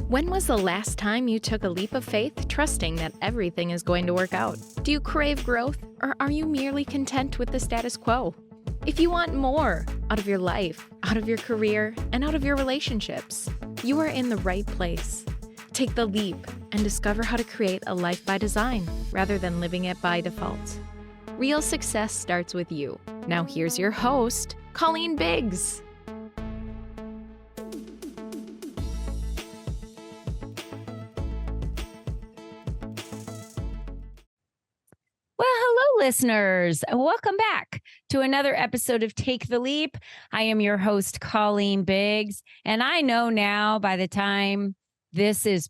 When was the last time you took a leap of faith, trusting that everything is going to work out? Do you crave growth, or are you merely content with the status quo? If you want more out of your life, out of your career, and out of your relationships, you are in the right place. Take the leap and discover how to create a life by design rather than living it by default. Real success starts with you. Now here's your host, Colleen Biggs. Well, hello, listeners. Welcome back to another episode of Take the Leap. I am your host, Colleen Biggs, and I know now by the time this is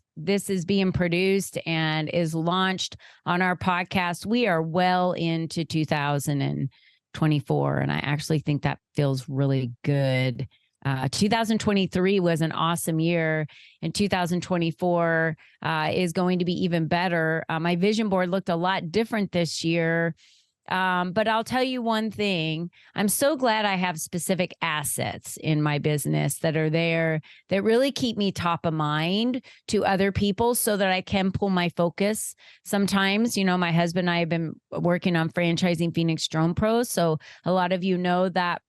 being produced and is launched on our podcast, we are well into 2024, and I actually think that feels really good. 2023 was an awesome year, and 2024 is going to be even better. My vision board looked a lot different this year, but I'll tell you one thing. I'm so glad I have specific assets in my business that are there that really keep me top of mind to other people so that I can pull my focus. Sometimes, my husband and I have been working on franchising Phoenix Drone Pros, so a lot of you know that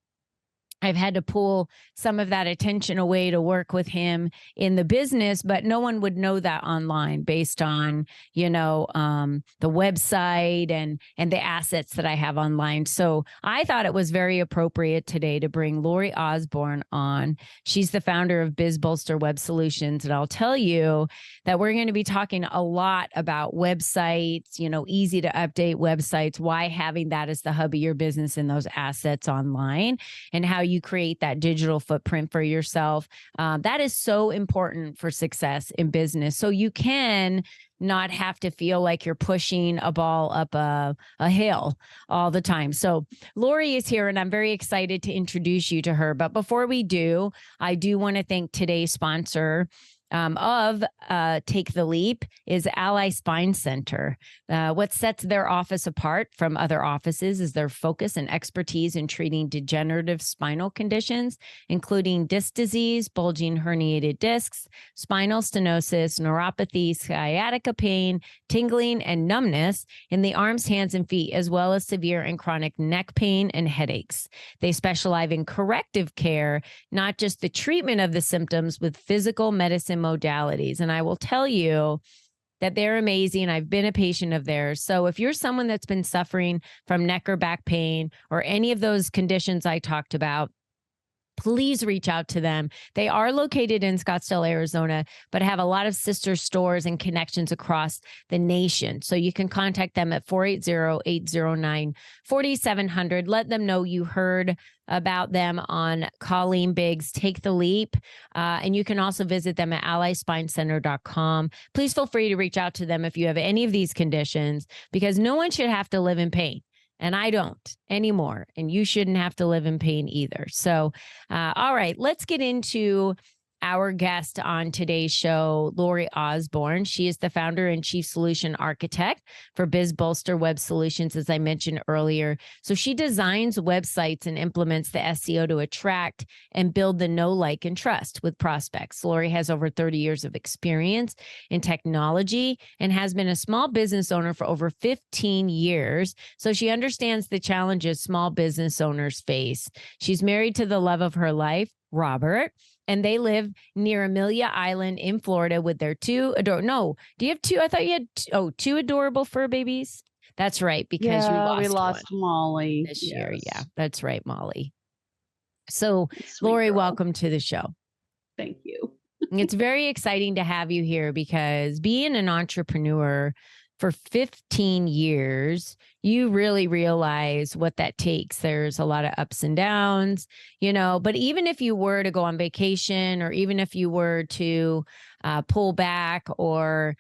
I've had to pull some of that attention away to work with him in the business, but no one would know that online based on, the website and the assets that I have online. So I thought it was very appropriate today to bring Lori Osborne on. She's the founder of Biz Bolster Web Solutions. And I'll tell you that we're going to be talking a lot about websites, easy to update websites, why having that as the hub of your business and those assets online, and how you create that digital footprint for yourself. That is so important for success in business. So you can not have to feel like you're pushing a ball up a hill all the time. So Lori is here, and I'm very excited to introduce you to her. But before we do, I do want to thank today's sponsor of Take the Leap is Ally Spine Center. What sets their office apart from other offices is their focus and expertise in treating degenerative spinal conditions, including disc disease, bulging herniated discs, spinal stenosis, neuropathy, sciatica pain, tingling, and numbness in the arms, hands, and feet, as well as severe and chronic neck pain and headaches. They specialize in corrective care, not just the treatment of the symptoms with physical medicine modalities. And I will tell you that they're amazing. I've been a patient of theirs. So if you're someone that's been suffering from neck or back pain or any of those conditions I talked about, please reach out to them. They are located in Scottsdale, Arizona, but have a lot of sister stores and connections across the nation. So you can contact them at 480-809-4700. Let them know you heard about them on Colleen Biggs Take the Leap. And you can also visit them at allyspinecenter.com. Please feel free to reach out to them if you have any of these conditions, because no one should have to live in pain. And I don't anymore. And you shouldn't have to live in pain either. So, all right, let's get into our guest on today's show, Lori Osborne. She is the founder and chief solution architect for Biz Bolster Web Solutions, as I mentioned earlier. So she designs websites and implements the SEO to attract and build the know, like, and trust with prospects. Lori has over 30 years of experience in technology and has been a small business owner for over 15 years. So she understands the challenges small business owners face. She's married to the love of her life, Robert, and they live near Amelia Island in Florida with their two adorable. No, do you have two? I thought you had two adorable fur babies. That's right, because we lost Molly this year. Yeah, that's right, Molly. So, Lori, welcome to the show. Thank you. It's very exciting to have you here because being an entrepreneur for 15 years, you really realize what that takes. There's a lot of ups and downs, but even if you were to go on vacation, or even if you were to pull back, or,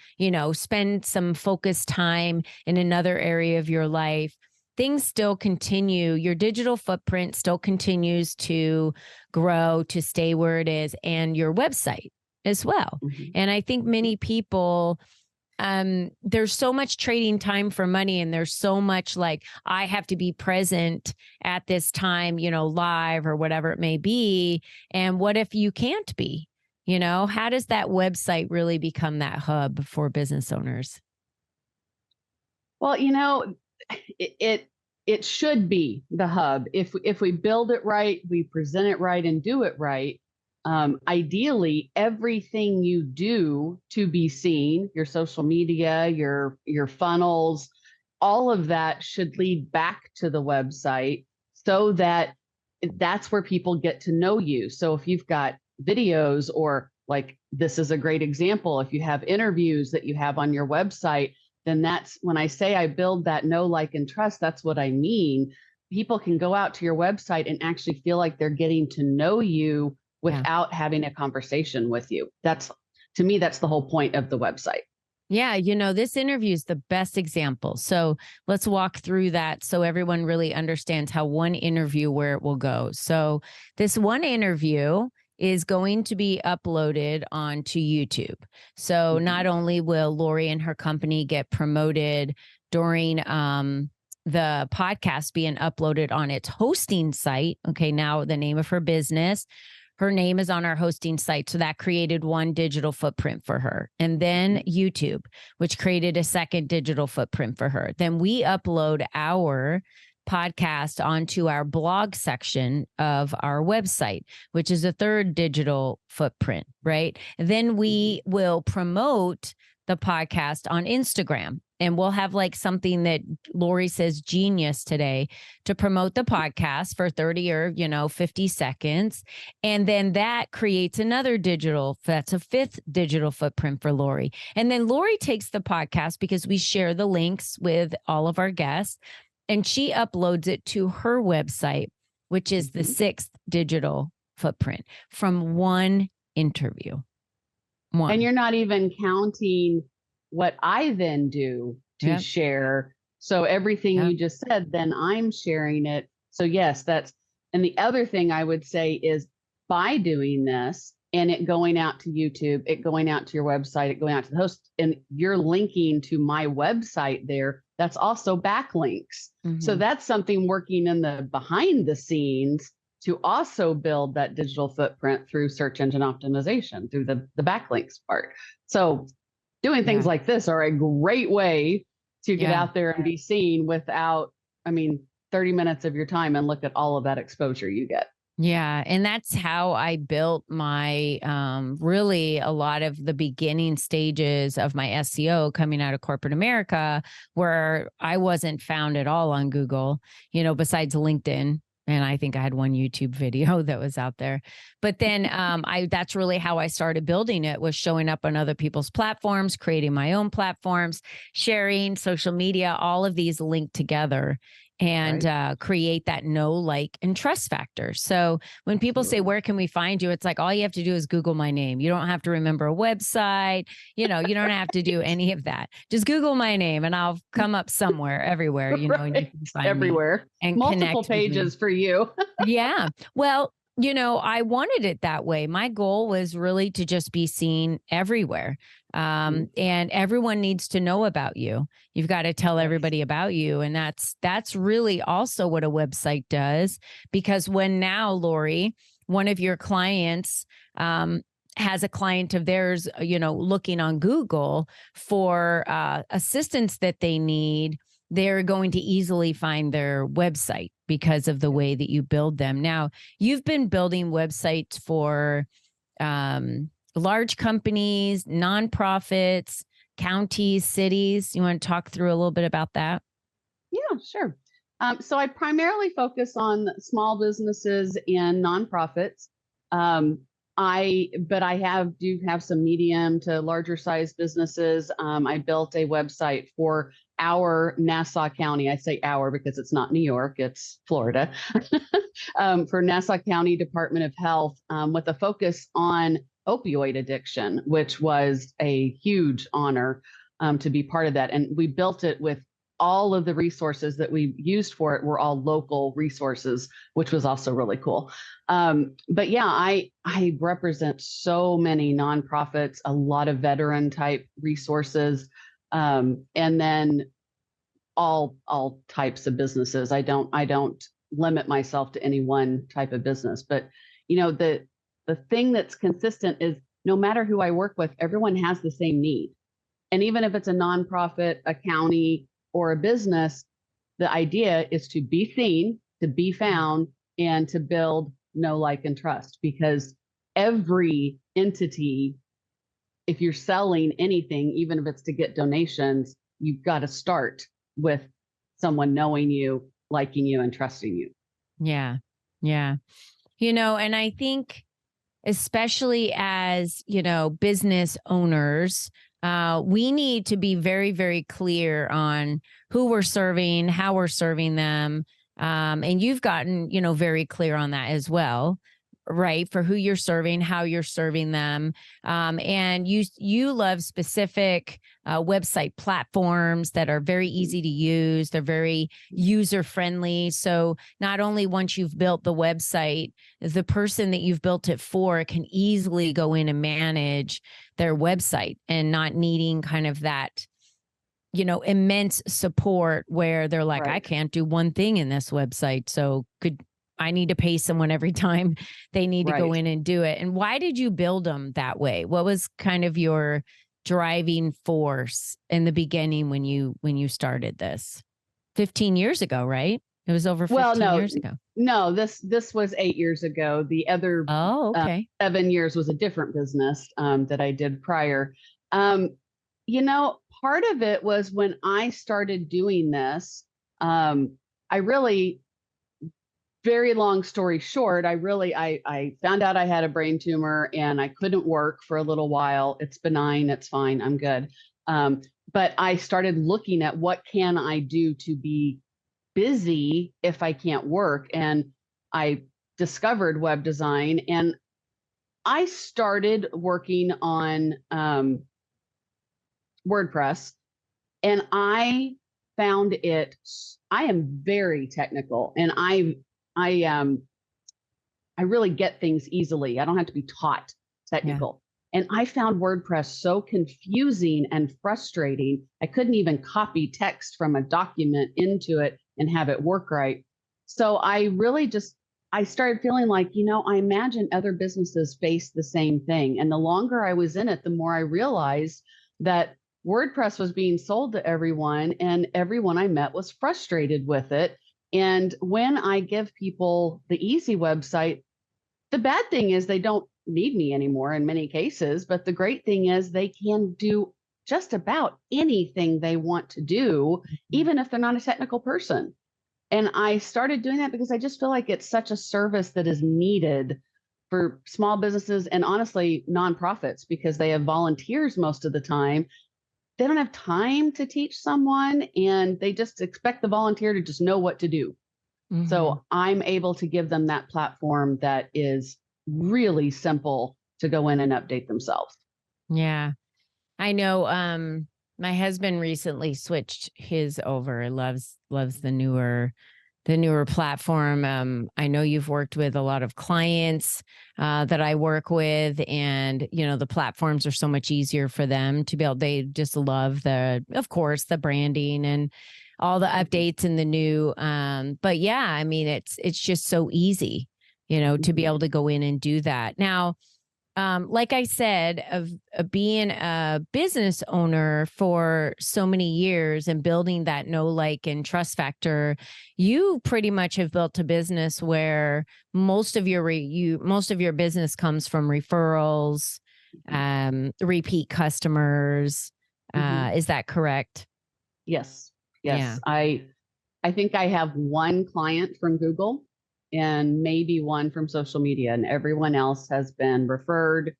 spend some focused time in another area of your life, things still continue. Your digital footprint still continues to grow, to stay where it is, and your website as well. Mm-hmm. And I think many people, there's so much trading time for money, and there's so much like, I have to be present at this time, live or whatever it may be. And what if you can't be? How does that website really become that hub for business owners? Well, it should be the hub. If we build it right, we present it right, and do it right. Ideally, everything you do to be seen, your social media, your funnels, all of that should lead back to the website so that that's where people get to know you. So if you've got videos, or like this is a great example, if you have interviews that you have on your website, then that's when I say I build that know, like, and trust, that's what I mean. People can go out to your website and actually feel like they're getting to know you without having a conversation with you. To me, that's the whole point of the website. Yeah, this interview is the best example. So let's walk through that so everyone really understands how one interview, where it will go. So this one interview is going to be uploaded onto YouTube. So not only will Lori and her company get promoted during the podcast being uploaded on its hosting site. Okay, now the name of her business. Her name is on our hosting site. So that created one digital footprint for her. And then YouTube, which created a second digital footprint for her. Then we upload our podcast onto our blog section of our website, which is a third digital footprint, right? Then we will promote the podcast on Instagram. And we'll have like something that Lori says genius today to promote the podcast for 30 or 50 seconds. And then that creates another that's a fifth digital footprint for Lori. And then Lori takes the podcast, because we share the links with all of our guests, and she uploads it to her website, which is the sixth digital footprint from one interview. And you're not even counting what I then do to share. So everything you just said, then I'm sharing it. So yes, and the other thing I would say is, by doing this and it going out to YouTube, it going out to your website, it going out to the host, and you're linking to my website there, that's also backlinks. So that's something working in the behind the scenes to also build that digital footprint through search engine optimization, through the backlinks part. So doing things like this are a great way to get out there and be seen without, 30 minutes of your time, and look at all of that exposure you get. Yeah. And that's how I built my, really a lot of the beginning stages of my SEO coming out of corporate America, where I wasn't found at all on Google, besides LinkedIn. And I think I had one YouTube video that was out there. But then that's really how I started building it, was showing up on other people's platforms, creating my own platforms, sharing social media, all of these linked together, and create that know, like, and trust factor. So when people say, where can we find you? It's like, all you have to do is Google my name. You don't have to remember a website. You don't have to do any of that. Just Google my name and I'll come up somewhere, everywhere, and you can find everywhere. Me and multiple pages for you. Yeah. Well, I wanted it that way. My goal was really to just be seen everywhere. And everyone needs to know about you. You've got to tell everybody about you. And that's really also what a website does, because when now, Lori, one of your clients, has a client of theirs, looking on Google for assistance that they need, they're going to easily find their website because of the way that you build them. Now, you've been building websites for large companies, nonprofits, counties, cities. You want to talk through a little bit about that? Yeah, sure. So I primarily focus on small businesses and nonprofits. I do have some medium to larger size businesses. I built a website for our Nassau County. I say our because it's not New York, it's Florida. For Nassau County Department of Health, with a focus on opioid addiction, which was a huge honor to be part of that. And we built it with all of the resources that we used for it were all local resources, which was also really cool. But yeah, I represent so many nonprofits, a lot of veteran type resources, and then all types of businesses. I don't limit myself to any one type of business, but the thing that's consistent is no matter who I work with, everyone has the same need. And even if it's a nonprofit, a county, or a business, the idea is to be seen, to be found, and to build know, like, and trust. Because every entity, if you're selling anything, even if it's to get donations, you've got to start with someone knowing you, liking you, and trusting you. Yeah. Yeah. And I think, especially as, business owners, we need to be very, very clear on who we're serving, how we're serving them. And you've gotten, very clear on that as well, right? For who you're serving, how you're serving them. And you love specific website platforms that are very easy to use. They're very user friendly. So not only once you've built the website, the person that you've built it for can easily go in and manage their website and not needing kind of that, immense support where they're like, Right. I can't do one thing in this website. So I need to pay someone every time they need to go Right. in and do it. And why did you build them that way? What was kind of your driving force in the beginning when you started this 15 years ago, right? It was over 15 years ago. No, this was 8 years ago. The other Oh, okay. 7 years was a different business that I did prior. Part of it was when I started doing this, I really, very long story short, I found out I had a brain tumor and I couldn't work for a little while. It's benign. It's fine. I'm good. But I started looking at what can I do to be busy if I can't work. And I discovered web design, and I started working on WordPress, and I found I am very technical, and I really get things easily. I don't have to be taught technical. Yeah. And I found WordPress so confusing and frustrating. I couldn't even copy text from a document into it and have it work right. So I started feeling like, I imagine other businesses face the same thing. And the longer I was in it, the more I realized that WordPress was being sold to everyone, and everyone I met was frustrated with it. And when I give people the easy website, the bad thing is they don't need me anymore in many cases. But the great thing is they can do just about anything they want to do, even if they're not a technical person. And I started doing that because I just feel like it's such a service that is needed for small businesses and honestly nonprofits, because they have volunteers most of the time. They don't have time to teach someone, and they just expect the volunteer to just know what to do. Mm-hmm. So I'm able to give them that platform that is really simple to go in and update themselves. Yeah. I know my husband recently switched his over. Loves the newer platform. I know you've worked with a lot of clients that I work with, and the platforms are so much easier for them to be able. They just love of course, the branding and all the updates and the new. But yeah, I mean, it's just so easy, to be able to go in and do that. Now, like I said, of being a business owner for so many years and building that know, like, and trust factor, you pretty much have built a business where most of your business comes from referrals, repeat customers. Is that correct? Yes. Yeah. I think I have one client from Google and maybe one from social media, and everyone else has been referred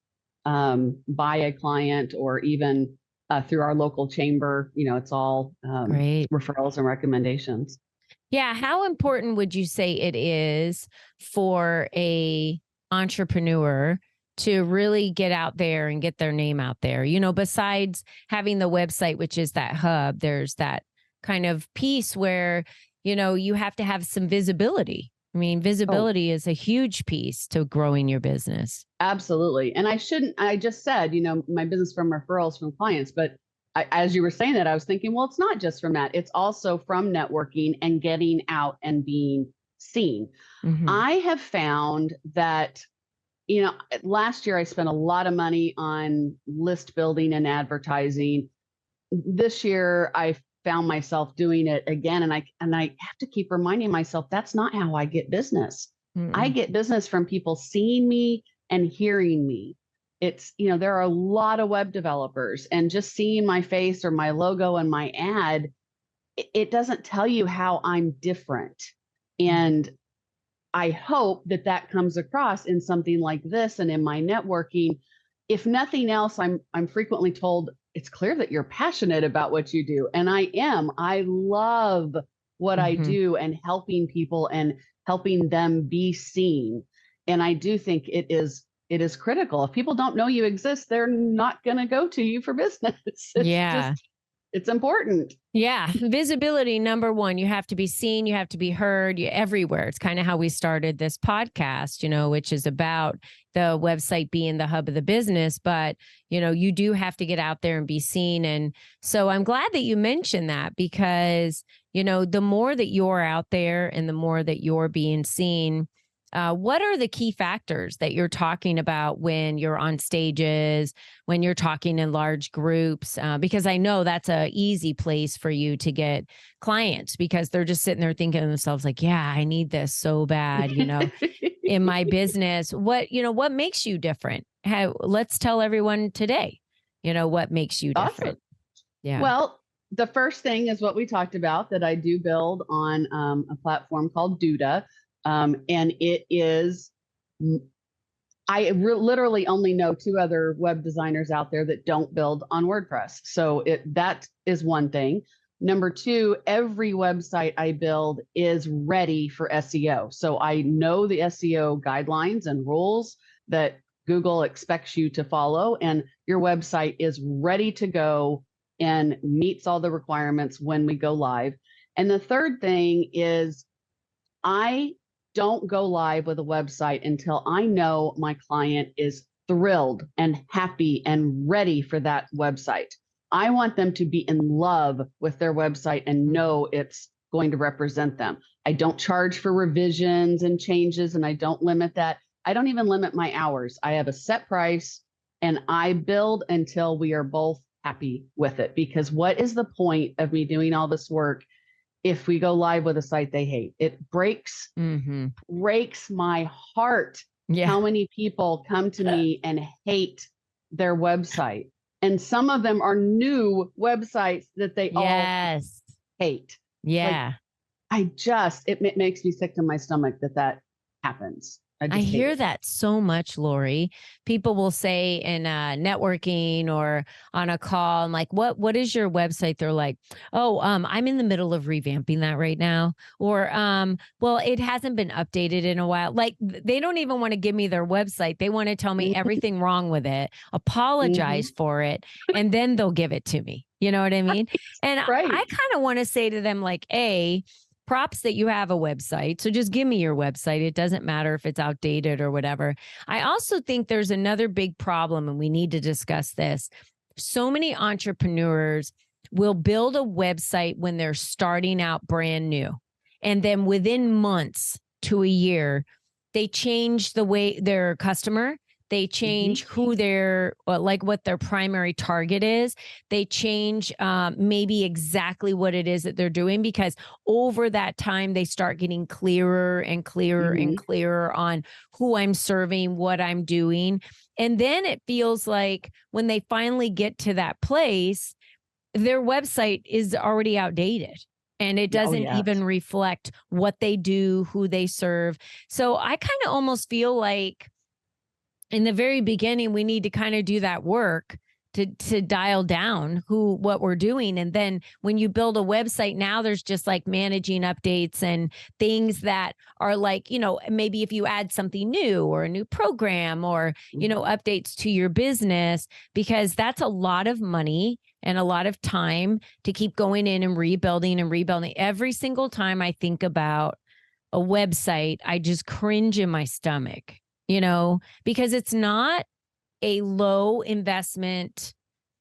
by a client or even through our local chamber. It's all great referrals and recommendations. Yeah. How important would you say it is for a entrepreneur to really get out there and get their name out there? Besides having the website, which is that hub, there's that kind of piece where, you have to have some visibility. I mean, visibility is a huge piece to growing your business. Absolutely. And I just said, my business from referrals from clients, but as you were saying that, I was thinking, well, it's not just from that. It's also from networking and getting out and being seen. Mm-hmm. I have found that last year I spent a lot of money on list building and advertising. This year I found myself doing it again, and I have to keep reminding myself that's not how I get business. I get business from people seeing me and hearing me. It's, there are a lot of web developers, and just seeing my face or my logo and my ad, it doesn't tell you how I'm different. And I hope that comes across in something like this and in my networking. If nothing else, I'm frequently told it's clear that you're passionate about what you do. And I am. I love what I do and helping people and helping them be seen. And I do think it is critical. If people don't know you exist, they're not going to go to you for business. It's important. Yeah. Visibility, number one, you have to be seen, you have to be heard, you're everywhere. It's kind of how we started this podcast, which is about the website being the hub of the business. But, you do have to get out there and be seen. And so I'm glad that you mentioned that, because, the more that you're out there and the more that you're being seen, what are the key factors that you're talking about when you're on stages, when you're talking in large groups? Because I know that's an easy place for you to get clients, because they're just sitting there thinking to themselves like, yeah, I need this so bad, in my business. What makes you different? Let's tell everyone today, what makes you different. Awesome. Yeah. Well, the first thing is what we talked about, that I do build on a platform called Duda. And it is, literally only know 2 other web designers out there that don't build on WordPress. So that is one thing. Number 2, every website I build is ready for SEO. So I know the SEO guidelines and rules that Google expects you to follow, and your website is ready to go and meets all the requirements when we go live. And the third thing is, I don't go live with a website until I know my client is thrilled and happy and ready for that website. I want them to be in love with their website and know it's going to represent them. I don't charge for revisions and changes, and I don't limit that. I don't even limit my hours. I have a set price, and I build until we are both happy with it. Because what is the point of me doing all this work if we go live with a site they hate? It breaks my heart how many people come to me and hate their website. And some of them are new websites that they all hate. Yeah. Like, it makes me sick to my stomach that happens. I hear that so much, Lori. People will say in networking or on a call, I'm like, what is your website? They're like, oh, I'm in the middle of revamping that right now. Or, well, it hasn't been updated in a while. Like, they don't even want to give me their website. They want to tell me everything wrong with it, apologize for it, and then they'll give it to me. You know what I mean? And I kind of want to say to them, like, props that you have a website. So just give me your website. It doesn't matter if it's outdated or whatever. I also think there's another big problem, and we need to discuss this. So many entrepreneurs will build a website when they're starting out brand new. And then within months to a year, they change the way their customer, they change who they're, like what their primary target is. They change maybe exactly what it is that they're doing, because over that time, they start getting clearer and clearer and clearer on who I'm serving, what I'm doing. And then it feels like when they finally get to that place, their website is already outdated. And it doesn't even reflect what they do, who they serve. So I kind of almost feel like in the very beginning, we need to kind of do that work to dial down what we're doing. And then when you build a website, now there's just like managing updates and things that are like, maybe if you add something new or a new program or, updates to your business, because that's a lot of money and a lot of time to keep going in and rebuilding and rebuilding. Every single time I think about a website, I just cringe in my stomach. Because it's not a low investment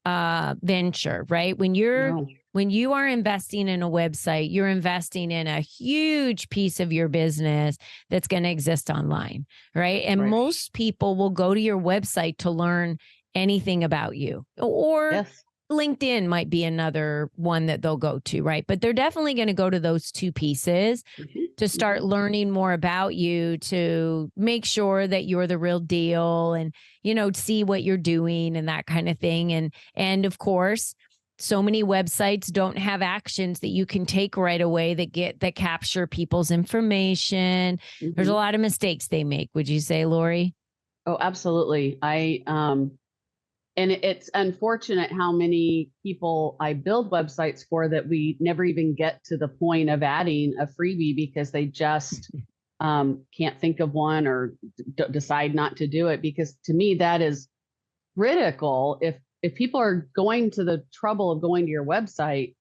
venture, right? When you're when you are investing in a website, you're investing in a huge piece of your business that's going to exist online, right? And most people will go to your website to learn anything about you, or LinkedIn might be another one that they'll go to, right? But they're definitely going to go to those two pieces to start learning more about you, to make sure that you're the real deal and, see what you're doing and that kind of thing. And of course, so many websites don't have actions that you can take right away that capture people's information. There's a lot of mistakes they make. Would you say, Lori? Oh, absolutely. And it's unfortunate how many people I build websites for that we never even get to the point of adding a freebie because they just can't think of one or decide not to do it. Because to me, that is critical. If people are going to the trouble of going to your website,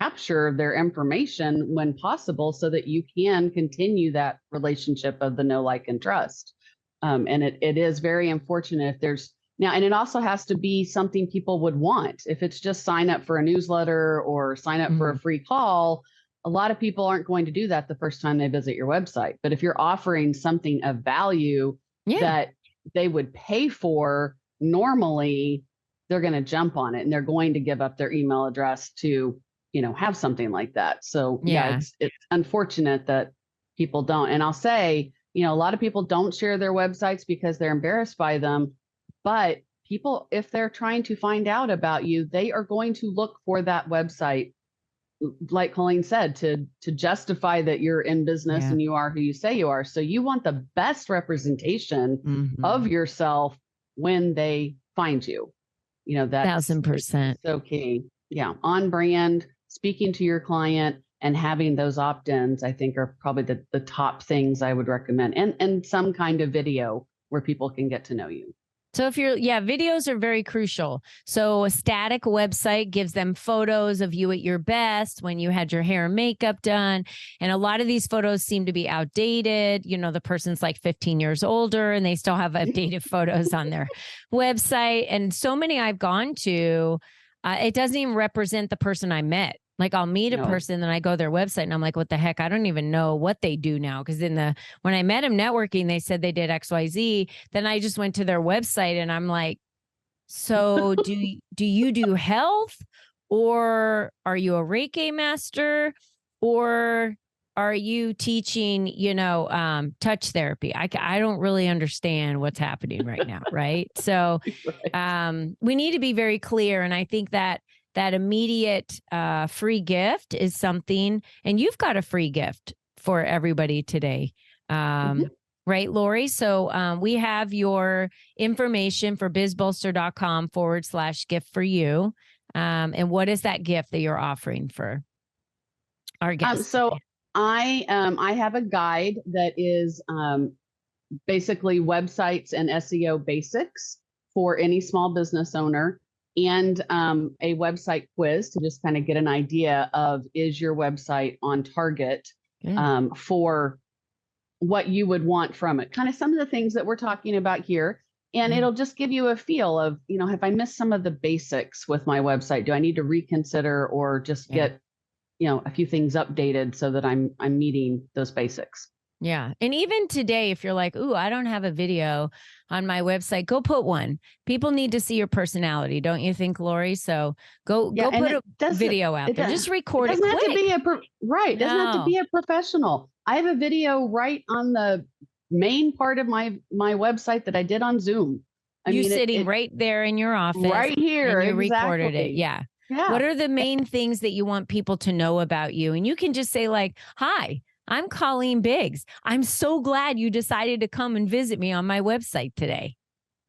capture their information when possible so that you can continue that relationship of the know, like, and trust. And it is very unfortunate if there's now, and it also has to be something people would want. If it's just sign up for a newsletter or sign up for a free call, a lot of people aren't going to do that the first time they visit your website. But if you're offering something of value that they would pay for, normally they're going to jump on it and they're going to give up their email address to, have something like that. So it's unfortunate that people don't. And I'll say, a lot of people don't share their websites because they're embarrassed by them. But people, if they're trying to find out about you, they are going to look for that website, like Colleen said, to justify that you're in business and you are who you say you are. So you want the best representation of yourself when they find you. That's 1,000% so key. Yeah. On brand, speaking to your client and having those opt-ins, I think are probably the top things I would recommend. And some kind of video where people can get to know you. So videos are very crucial. So a static website gives them photos of you at your best when you had your hair and makeup done. And a lot of these photos seem to be outdated. The person's like 15 years older and they still have updated photos on their website. And so many I've gone to, it doesn't even represent the person I met. Like I'll meet a person and I go to their website and I'm like, what the heck? I don't even know what they do now. Because when I met them networking, they said they did XYZ. Then I just went to their website and I'm like, so do you do health, or are you a Reiki master, or are you teaching, touch therapy? I don't really understand what's happening right now. Right. So we need to be very clear. And I think that immediate free gift is something, and you've got a free gift for everybody today. Right, Lori? So we have your information for bizbolster.com/gift for you. And what is that gift that you're offering for our guests? So I have a guide that is basically websites and SEO basics for any small business owner, and a website quiz to just kind of get an idea of, is your website on target for what you would want from it? Kind of some of the things that we're talking about here. And it'll just give you a feel of, have I missed some of the basics with my website? Do I need to reconsider or just get, a few things updated so that I'm meeting those basics? Yeah. And even today, if you're like, ooh, I don't have a video on my website, go put one. People need to see your personality, don't you think, Lori? So go put a video out there. Just record it. It doesn't have to be it doesn't have to be a professional. I have a video right on the main part of my website that I did on Zoom. You sitting right there in your office. Right here. And you recorded it. Yeah. What are the main things that you want people to know about you? And you can just say like, hi, I'm Colleen Biggs. I'm so glad you decided to come and visit me on my website today.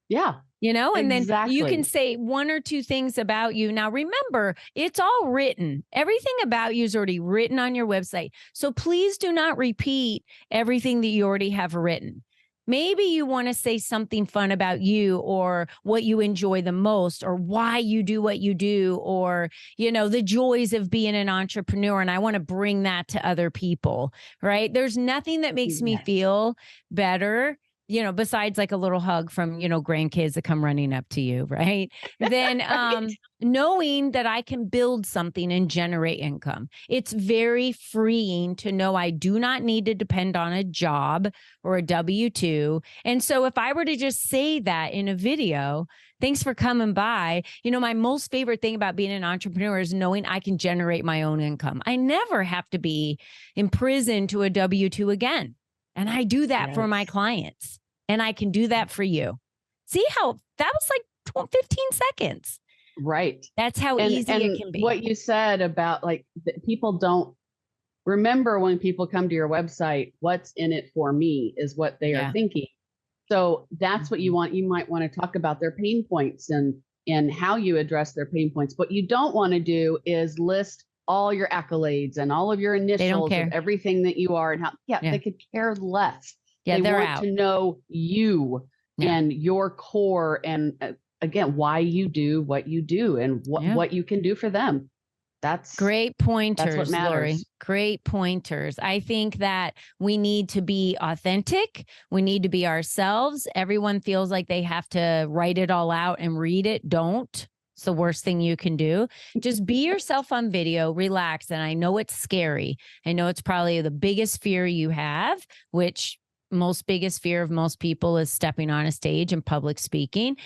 Yeah. And then you can say one or two things about you. Now, remember, it's all written. Everything about you is already written on your website. So please do not repeat everything that you already have written. Maybe you want to say something fun about you, or what you enjoy the most, or why you do what you do, or, the joys of being an entrepreneur. And I want to bring that to other people, right? There's nothing that makes me feel better besides like a little hug from, grandkids that come running up to you, right? Then Right. knowing that I can build something and generate income. It's very freeing to know I do not need to depend on a job or a W-2. And so if I were to just say that in a video, thanks for coming by. My most favorite thing about being an entrepreneur is knowing I can generate my own income. I never have to be imprisoned to a W-2 again. And I do that for my Yes. clients. And I can do that for you. See how that was like 15 seconds. Right. That's how easy it can be. What you said about like people don't remember when people come to your website, what's in it for me is what they are thinking. So that's what you want. You might want to talk about their pain points and how you address their pain points. What you don't want to do is list all your accolades and all of your initials of everything that you are and how, they could care less. Yeah, they they're want out. to know you and your core and again, why you do what you do and what you can do for them. That's great pointers, that's what matters. Lori. Great pointers. I think that we need to be authentic. We need to be ourselves. Everyone feels like they have to write it all out and read it. Don't. It's the worst thing you can do. Just be yourself on video, relax. And I know it's scary. I know it's probably the biggest fear you have, which biggest fear of most people is stepping on a stage and public speaking.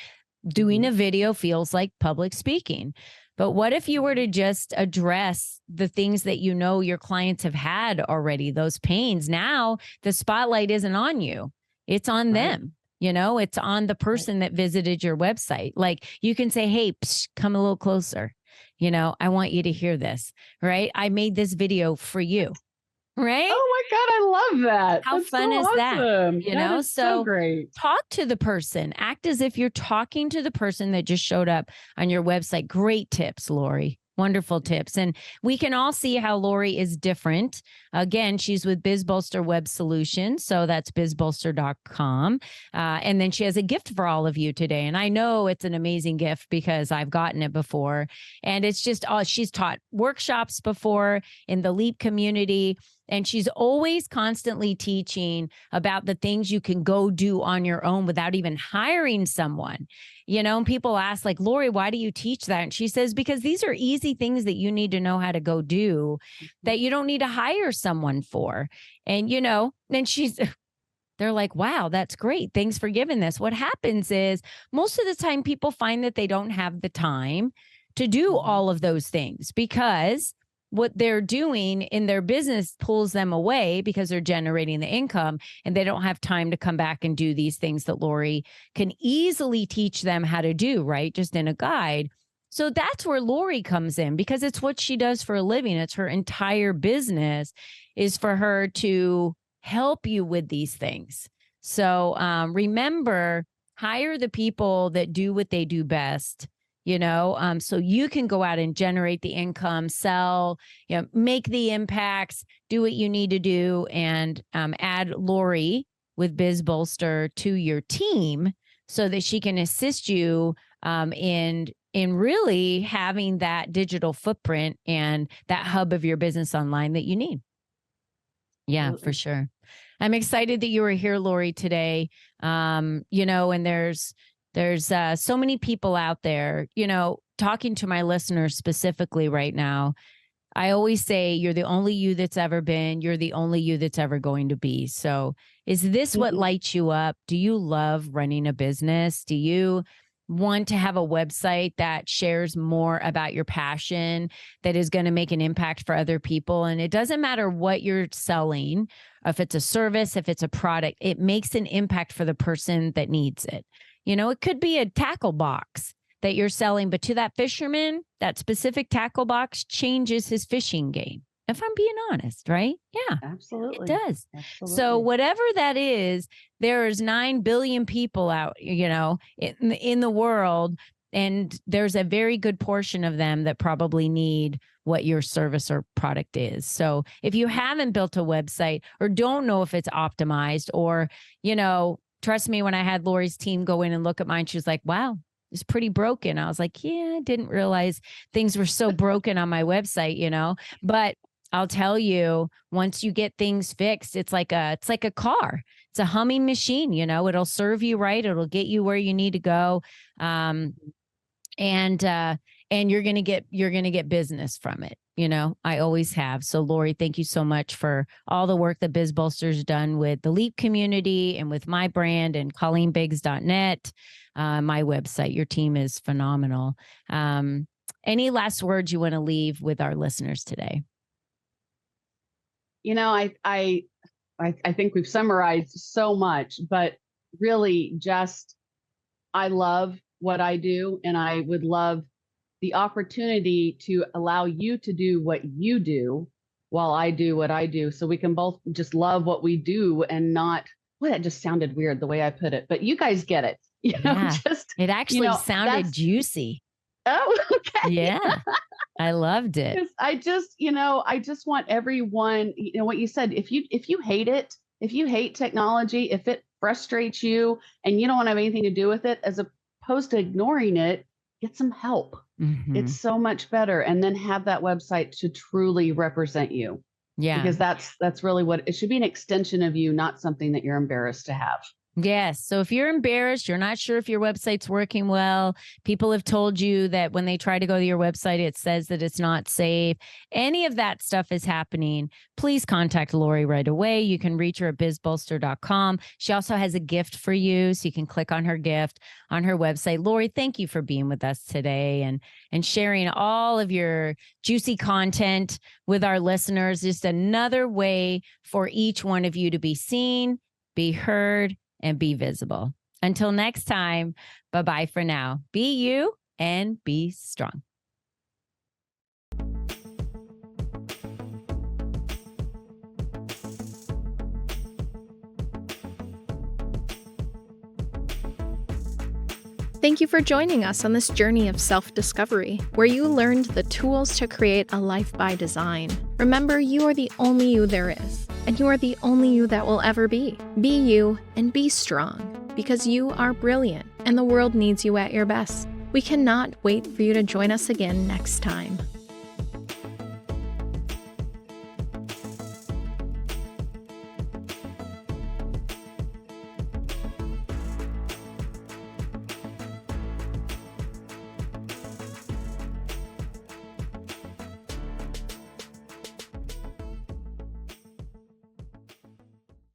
Doing a video feels like public speaking. But what if you were to just address the things that your clients have had already, those pains? Now the spotlight isn't on you. It's on them. It's on the person that visited your website. Like you can say, hey, come a little closer. I want you to hear this, right? I made this video for you. Right? Oh my God, I love that. How That's fun so is that? awesome. That is so great. Talk to the person. Act as if you're talking to the person that just showed up on your website. Great tips, Lori. Wonderful tips. And we can all see how Lori is different. Again, she's with BizBolster Web Solutions. So that's bizbolster.com. And then she has a gift for all of you today. And I know it's an amazing gift because I've gotten it before. And it's just, she's taught workshops before in the LEAP community. And she's always constantly teaching about the things you can go do on your own without even hiring someone. And people ask like, Lori, why do you teach that? And she says, because these are easy things that you need to know how to go do that you don't need to hire someone for. And, then they're like, wow, that's great. Thanks for giving this. What happens is most of the time people find that they don't have the time to do all of those things because what they're doing in their business pulls them away because they're generating the income and they don't have time to come back and do these things that Lori can easily teach them how to do, right? Just in a guide. So that's where Lori comes in because it's what she does for a living. It's her entire business is for her to help you with these things. So remember, hire the people that do what they do best. So you can go out and generate the income, sell, make the impacts, do what you need to do, and add Lori with BizBolster to your team so that she can assist you in really having that digital footprint and that hub of your business online that you need. Yeah, absolutely. For sure. I'm excited that you were here, Lori, today. And there's so many people out there, talking to my listeners specifically right now. I always say you're the only you that's ever been. You're the only you that's ever going to be. So is this what lights you up? Do you love running a business? Do you want to have a website that shares more about your passion, that is going to make an impact for other people? And it doesn't matter what you're selling, if it's a service, if it's a product, it makes an impact for the person that needs it. It could be a tackle box that you're selling, but to that fisherman, that specific tackle box changes his fishing game. If I'm being honest, right? Yeah, absolutely. It does. Absolutely. So whatever that is, there's 9 billion people out, in the world. And there's a very good portion of them that probably need what your service or product is. So if you haven't built a website or don't know if it's optimized or, trust me, when I had Lori's team go in and look at mine, she was like, wow, it's pretty broken. I was like, yeah, I didn't realize things were so broken on my website, but I'll tell you, once you get things fixed, it's like a car. It's a humming machine, it'll serve you right. It'll get you where you need to go. And you're going to get business from it. I always have. So Lori, thank you so much for all the work that BizBolster's done with the LEAP community and with my brand and ColleenBiggs.net, my website. Your team is phenomenal. Any last words you want to leave with our listeners today? I think we've summarized so much, but really just, I love what I do, and I would love the opportunity to allow you to do what you do while I do what I do. So we can both just love what we do and not, well, that just sounded weird the way I put it, but you guys get it. It actually sounded juicy. Oh, okay. Yeah. I loved it. I just want everyone, what you said, if you hate it, if you hate technology, if it frustrates you and you don't want to have anything to do with it, as opposed to ignoring it, get some help. Mm-hmm. It's so much better. And then have that website to truly represent you. Yeah. Because that's really what it should be, an extension of you, not something that you're embarrassed to have. Yes. So if you're embarrassed, you're not sure if your website's working well, people have told you that when they try to go to your website, it says that it's not safe. Any of that stuff is happening. Please contact Lori right away. You can reach her at bizbolster.com. She also has a gift for you, so you can click on her gift on her website. Lori, thank you for being with us today and sharing all of your juicy content with our listeners. Just another way for each one of you to be seen, be heard, and be visible. Until next time, bye-bye for now. Be you and be strong. Thank you for joining us on this journey of self-discovery, where you learned the tools to create a life by design. Remember, you are the only you there is, and you are the only you that will ever be. Be you and be strong, because you are brilliant, and the world needs you at your best. We cannot wait for you to join us again next time.